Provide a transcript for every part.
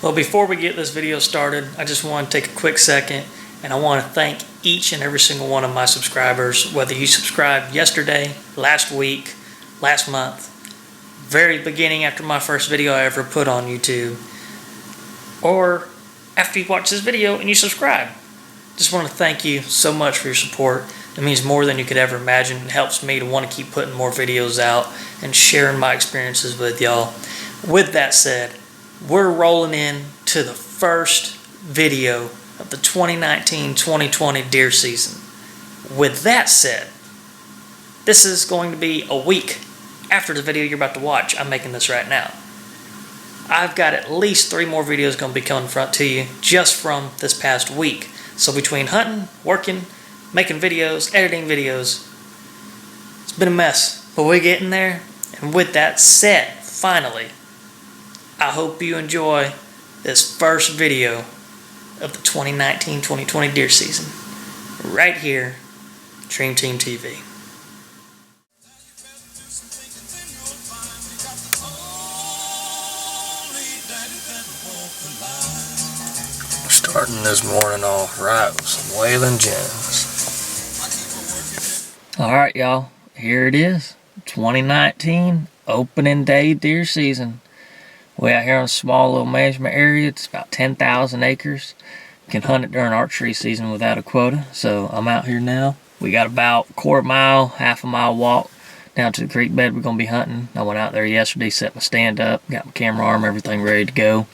Well, before we get this video started, I just want to take a quick second and I want to thank each and every single one of my subscribers, whether you subscribed yesterday, last week, last month, very beginning after my first video I ever put on YouTube, or after you watch this video and you subscribe. Just want to thank you so much for your support. It means more than you could ever imagine. It helps me to want to keep putting more videos out and sharing my experiences with y'all. With that said, we're rolling in to the first video of the 2019-2020 deer season. With that said, this is going to be a week after the video you're about to watch. I'm making this right now. I've got at least 3 more videos going to be coming in front to you just from this past week. So between hunting, working, making videos, editing videos, it's been a mess, but we're getting there. And with that said, finally, I hope you enjoy this first video of the 2019-2020 deer season right here, Dream Team TV. Starting this morning off right with some Waylon Jennings. Alright y'all, here it is, 2019 opening day deer season. We're out here on a small little management area. It's about 10,000 acres. You can hunt it during archery season without a quota. So I'm out here now. We got about a quarter mile, half a mile walk down to the creek bed we're going to be hunting. I went out there yesterday, set my stand up, got my camera arm, everything ready to go.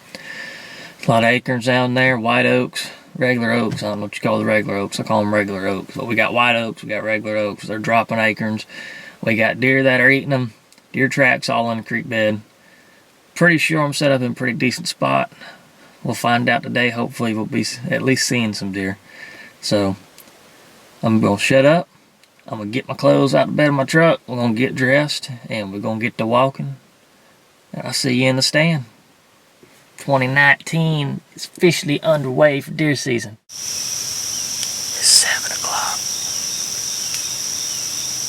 A lot of acorns down there, white oaks, regular oaks. I don't know what you call the regular oaks. I call them regular oaks. But we got white oaks, we got regular oaks. They're dropping acorns. We got deer that are eating them. Deer tracks all in the creek bed. Pretty sure I'm set up in a pretty decent spot. We'll find out today. Hopefully we'll be at least seeing some deer. So I'm going to shut up. I'm going to get my clothes out of the bed of my truck. We're going to get dressed and we're going to get to walking. And I'll see you in the stand. 2019 is officially underway for deer season. It's 7 o'clock.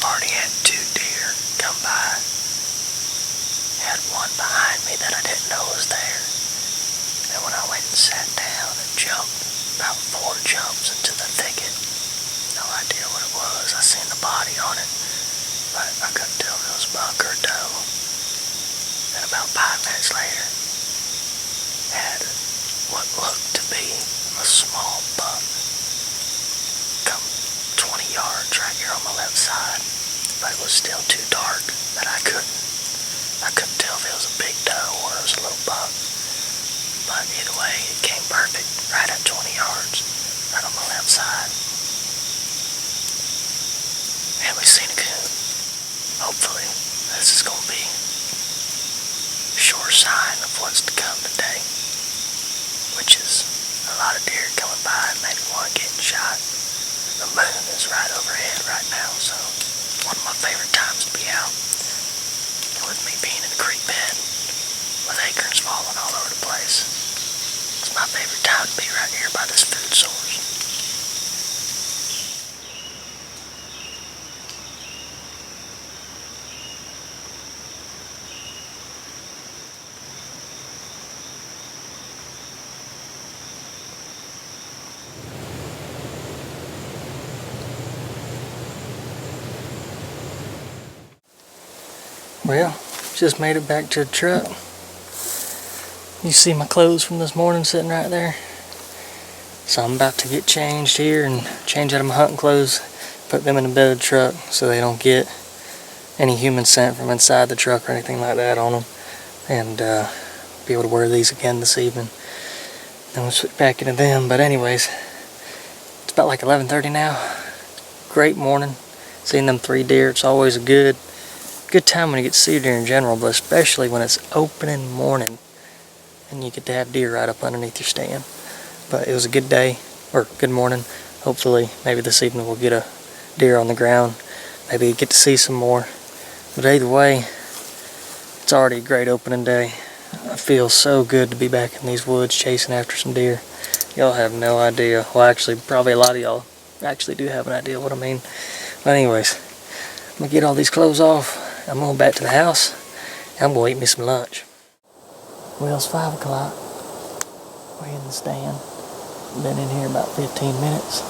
Already had 2 deer come by. Had one behind me that I didn't know was there. And when I went and sat down and jumped about 4 jumps into the thicket, no idea what it was. I seen the body on it, but I couldn't tell if it was a buck or a doe. Then about 5 minutes later, had what looked to be a small buck come 20 yards right here on my left side, but it was still too dark that I couldn't tell if it was a big doe or it was a little buck. But either way, it came perfect right at 20 yards right on my left side. And we seen a coon. Hopefully this is going to be a sure sign of what's to come today, which is a lot of deer coming by and maybe one getting shot. The moon is right overhead right now, so one of my favorite times to be out. And with me being in the creek bed with acorns falling all over the place, it's my favorite time to be right here by this food source. Well, just made it back to the truck. You see my clothes from this morning sitting right there. So I'm about to get changed here and change out of my hunting clothes, put them in the bed of the truck so they don't get any human scent from inside the truck or anything like that on them, and be able to wear these again this evening. Then we'll switch back into them. But anyways, it's about like 11:30 now. Great morning. Seeing them 3 deer, it's always a good time when you get to see deer in general, but especially when it's opening morning and you get to have deer right up underneath your stand. But it was a good day, or good morning. Hopefully maybe this evening we'll get a deer on the ground, maybe get to see some more. But either way, it's already a great opening day. I feel so good to be back in these woods chasing after some deer. Y'all have no idea. Well, actually, probably a lot of y'all actually do have an idea what I mean. But anyways, I'm going to get all these clothes off. I'm going back to the house. I'm going to eat me some lunch. Well, it's 5 o'clock. We're in the stand. Been in here about 15 minutes.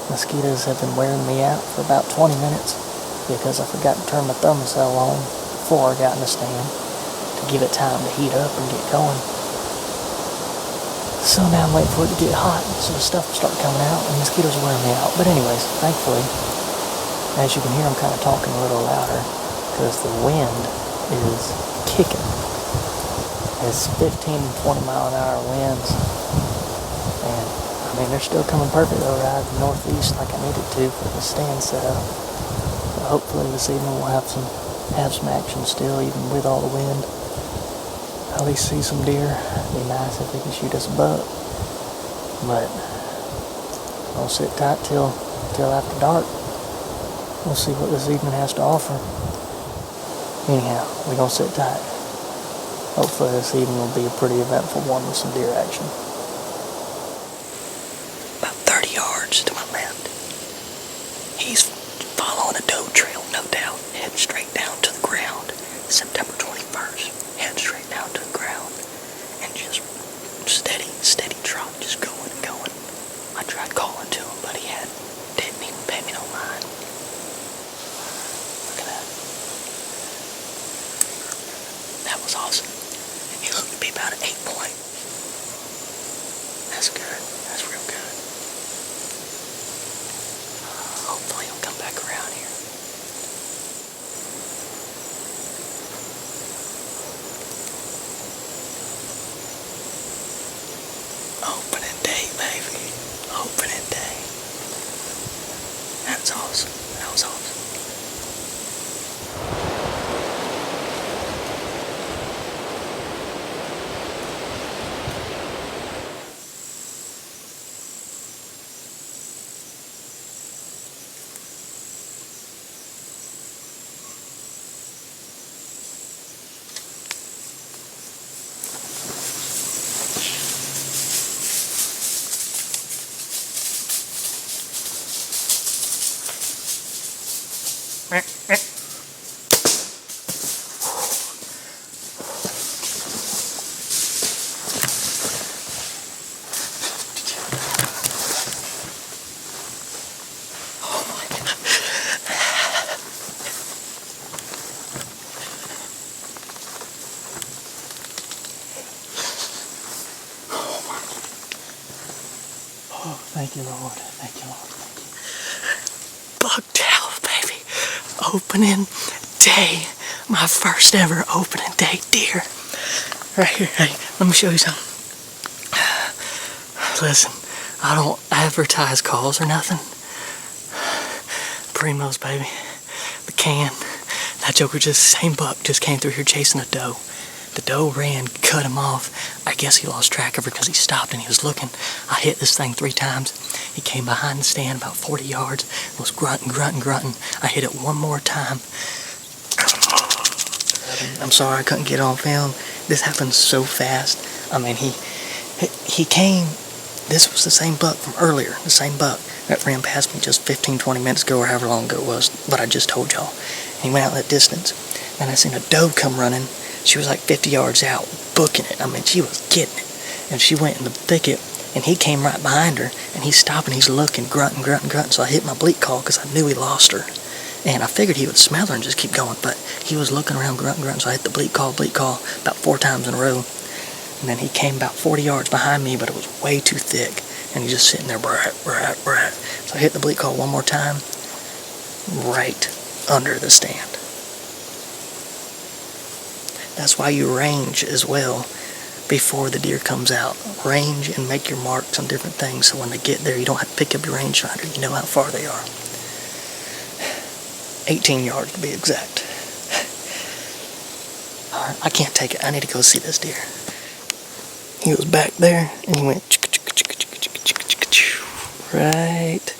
Mosquitoes have been wearing me out for about 20 minutes because I forgot to turn my thermocell on before I got in the stand to give it time to heat up and get going. So now I'm waiting for it to get hot so the stuff will start coming out and mosquitoes are wearing me out. But anyways, thankfully, as you can hear, I'm kind of talking a little louder because the wind is kicking. It's 15 and 20 mile an hour winds. And I mean, they're still coming perfect though, right? The northeast like I needed to for the stand set up. But hopefully this evening we'll have some action still, even with all the wind. At least see some deer. It'd be nice if they can shoot us a buck. But I'll sit tight till after dark. We'll see what this evening has to offer. Anyhow, we're gonna sit tight. Hopefully this evening will be a pretty eventful one with some deer action. About 30 yards to my left. He's following a doe trail, no doubt, heading straight down to the ground. September 21st, heading straight down to the ground. And just steady trot, just going and going. I tried calling to him, but he didn't even pay me no mind. Look at that. That was awesome. He looked to be about an 8 point. That's good. That's real good. Hopefully he'll come back around here. Opening day, baby. Opening day. That's awesome. That was awesome. Oh, thank you, Lord. Thank you, Lord. Thank you. Bucktail, baby. Opening day. My first ever opening day deer. Right here. Hey, let me show you something. Listen, I don't advertise calls or nothing. Primos, baby. The can. That joker same buck just came through here chasing a doe. The doe ran, cut him off. I guess he lost track of her because he stopped and he was looking. I hit this thing 3 times. He came behind the stand about 40 yards, was grunting. I hit it one more time. I'm sorry I couldn't get on film. This happened so fast. I mean, he came. This was the same buck from earlier, the same buck that ran past me just 15, 20 minutes ago or however long ago it was, but I just told y'all. And he went out that distance. Then I seen a doe come running. She was like 50 yards out, booking it. I mean, she was getting it. And she went in the thicket, and he came right behind her, and he's stopping, he's looking, grunting. So I hit my bleat call because I knew he lost her. And I figured he would smell her and just keep going, but he was looking around, grunting, so I hit the bleat call about 4 times in a row. And then he came about 40 yards behind me, but it was way too thick. And he's just sitting there, brat. So I hit the bleat call one more time, right under the stand. That's why you range as well before the deer comes out. Range and make your marks on different things so when they get there you don't have to pick up your rangefinder. You know how far they are. 18 yards to be exact. Alright, I can't take it. I need to go see this deer. He was back there and he went right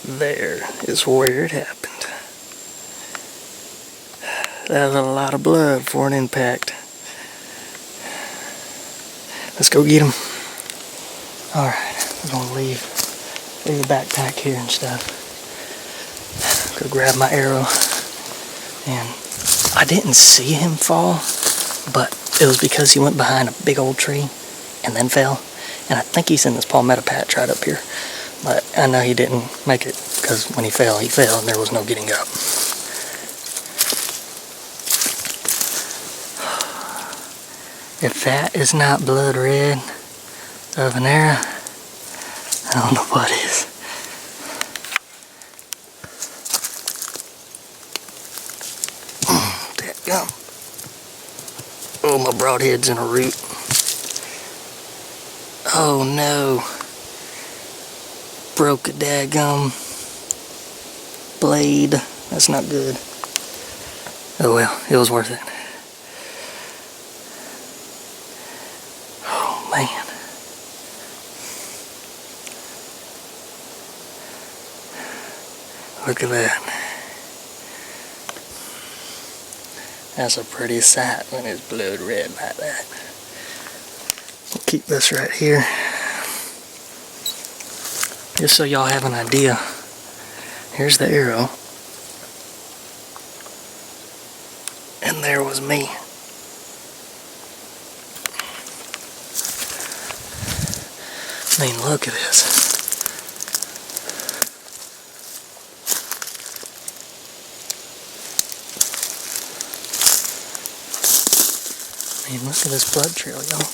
there is where it happened. That was a lot of blood for an impact. Let's go get him. Alright, we're gonna leave the backpack here and stuff. Go grab my arrow. And I didn't see him fall, but it was because he went behind a big old tree and then fell. And I think he's in this palmetto patch right up here. But I know he didn't make it because when he fell and there was no getting up. If that is not blood red of an arrow, I don't know what is. Dadgum. Oh, my broadhead's in a root. Oh no. Broke a dadgum blade. That's not good. Oh well, it was worth it. Oh man. Look at that. That's a pretty sight when it's blood red like that. We'll keep this right here. Just so y'all have an idea. Here's the arrow. And there was me. I mean, look at this. I mean, look at this blood trail, y'all.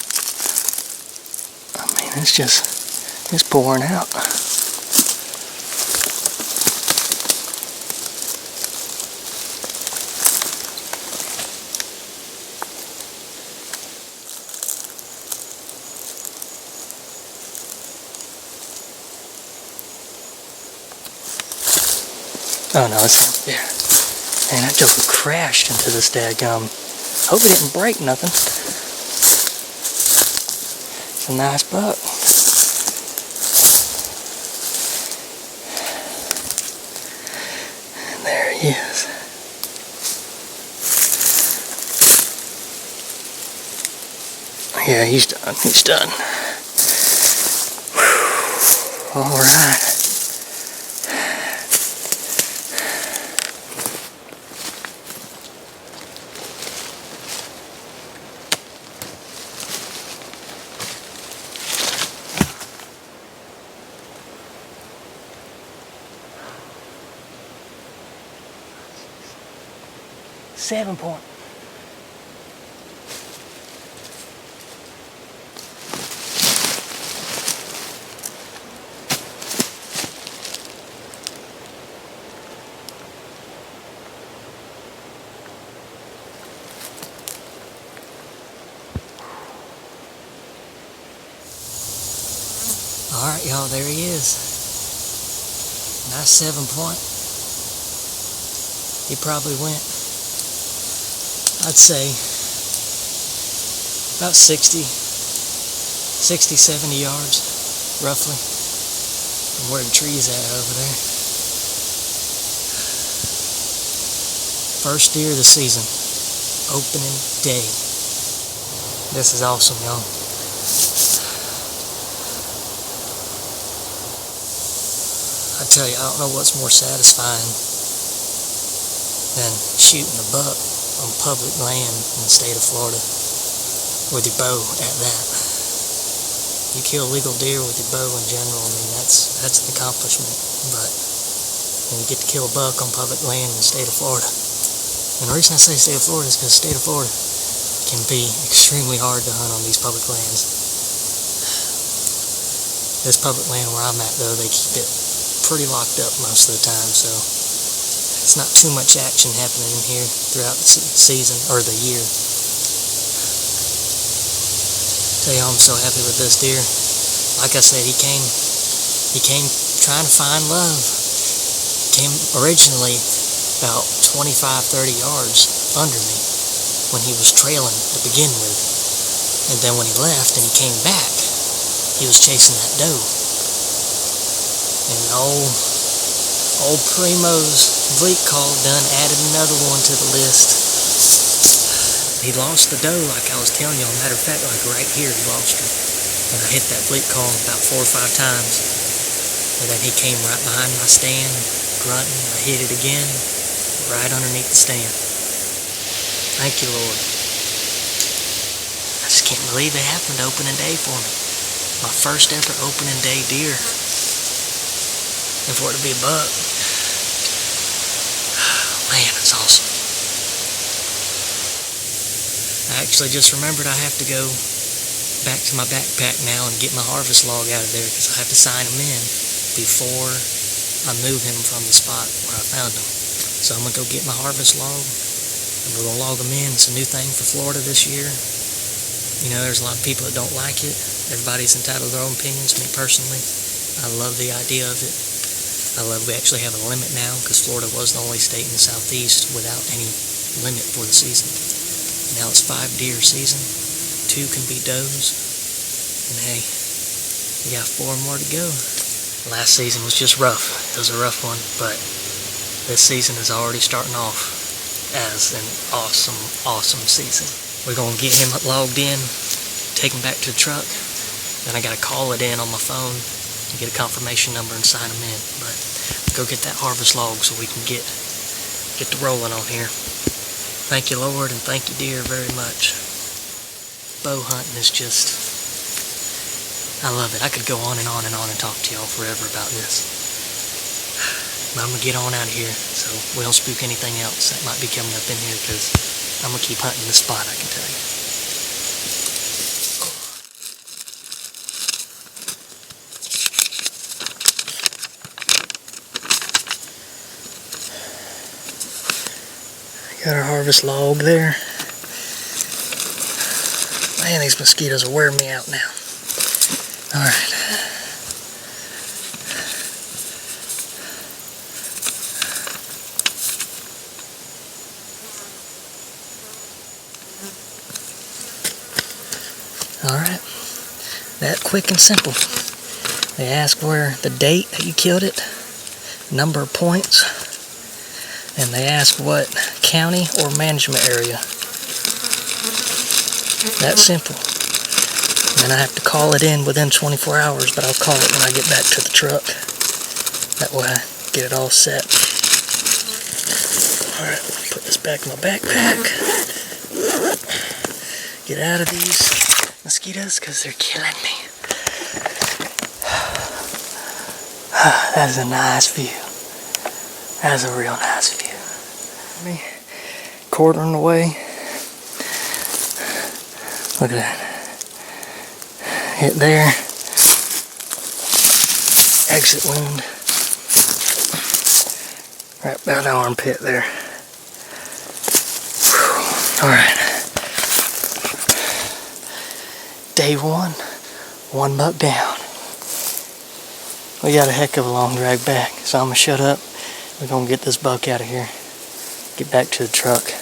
I mean, it's pouring out. Oh no, it's him. Yeah. Man, that joker crashed into this dadgum. Hope it didn't break nothing. It's a nice buck. And there he is. Yeah, he's done. He's done. All right. Seven point. All right, y'all, there he is. Nice 7 point. He probably went, I'd say, about 60, 70 yards, roughly, from where the tree's at over there. First deer of the season, opening day. This is awesome, y'all. I tell you, I don't know what's more satisfying than shooting a buck on public land in the state of Florida with your bow at that. You kill legal deer with your bow in general, I mean, that's an accomplishment. But when you get to kill a buck on public land in the state of Florida, and the reason I say state of Florida is because the state of Florida can be extremely hard to hunt on these public lands. This public land where I'm at, though, they keep it pretty locked up most of the time, so it's not too much action happening in here throughout the season, or the year. Tell you, I'm so happy with this deer. Like I said, he came trying to find love. Came originally about 25-30 yards under me when he was trailing to begin with. And then when he left and he came back, he was chasing that doe. And old Primo's bleat call done added another one to the list. He lost the doe, like I was telling you. Matter of fact, like right here, he lost her. And I hit that bleat call about 4 or 5 times. And then he came right behind my stand, grunting. I hit it again, right underneath the stand. Thank you, Lord. believe it happened opening day for me. My first ever opening day deer. And for it to be a buck, man, it's awesome. I actually just remembered I have to go back to my backpack now and get my harvest log out of there because I have to sign him in before I move him from the spot where I found him. So I'm going to go get my harvest log and we're going to log him in. It's a new thing for Florida this year. You know, there's a lot of people that don't like it. Everybody's entitled to their own opinions. Me personally, I love the idea of it. I love we actually have a limit now because Florida was the only state in the southeast without any limit for the season. Now it's 5 deer season. 2 can be does. And hey, we got 4 more to go. Last season was just rough. It was a rough one, but this season is already starting off as an awesome, awesome season. We're going to get him logged in, take him back to the truck, then I got to call it in on my phone and get a confirmation number and sign him in. But go get that harvest log so we can get to rolling on here. Thank you, Lord, and thank you, dear, very much. Bow hunting is just, I love it. I could go on and on and on and talk to y'all forever about this. But I'm going to get on out of here so we don't spook anything else that might be coming up in here because I'm going to keep hunting this spot, I can tell you. Got our harvest log there. Man, these mosquitoes are wearing me out now. Alright. Alright. That quick and simple. They ask where the date that you killed it, number of points, and they ask what county or management area. That simple. And I have to call it in within 24 hours, but I'll call it when I get back to the truck. That way I get it all set. Alright, put this back in my backpack. Get out of these mosquitoes because they're killing me. That is a nice view. That is a real nice view. Quartering away. Look at that. Hit there. Exit wound. Right about the armpit there. Alright. Day 1. 1 buck down. We got a heck of a long drag back, so I'm gonna shut up. We're gonna get this buck out of here. Get back to the truck.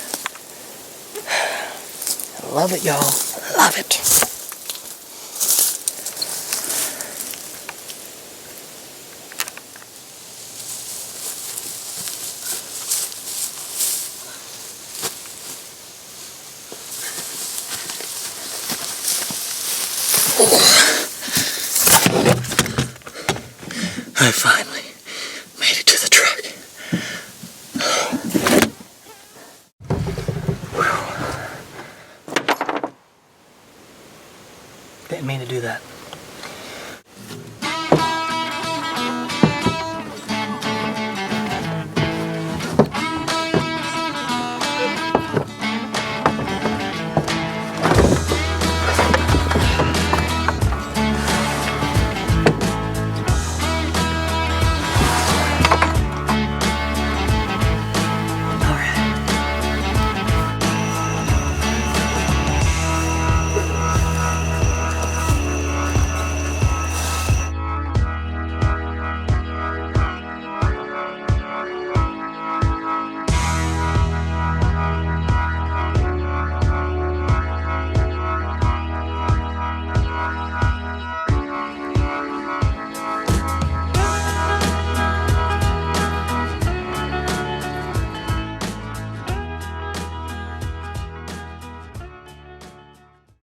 I love it, y'all. Love it. I finally made it to the truck. Didn't mean to do that.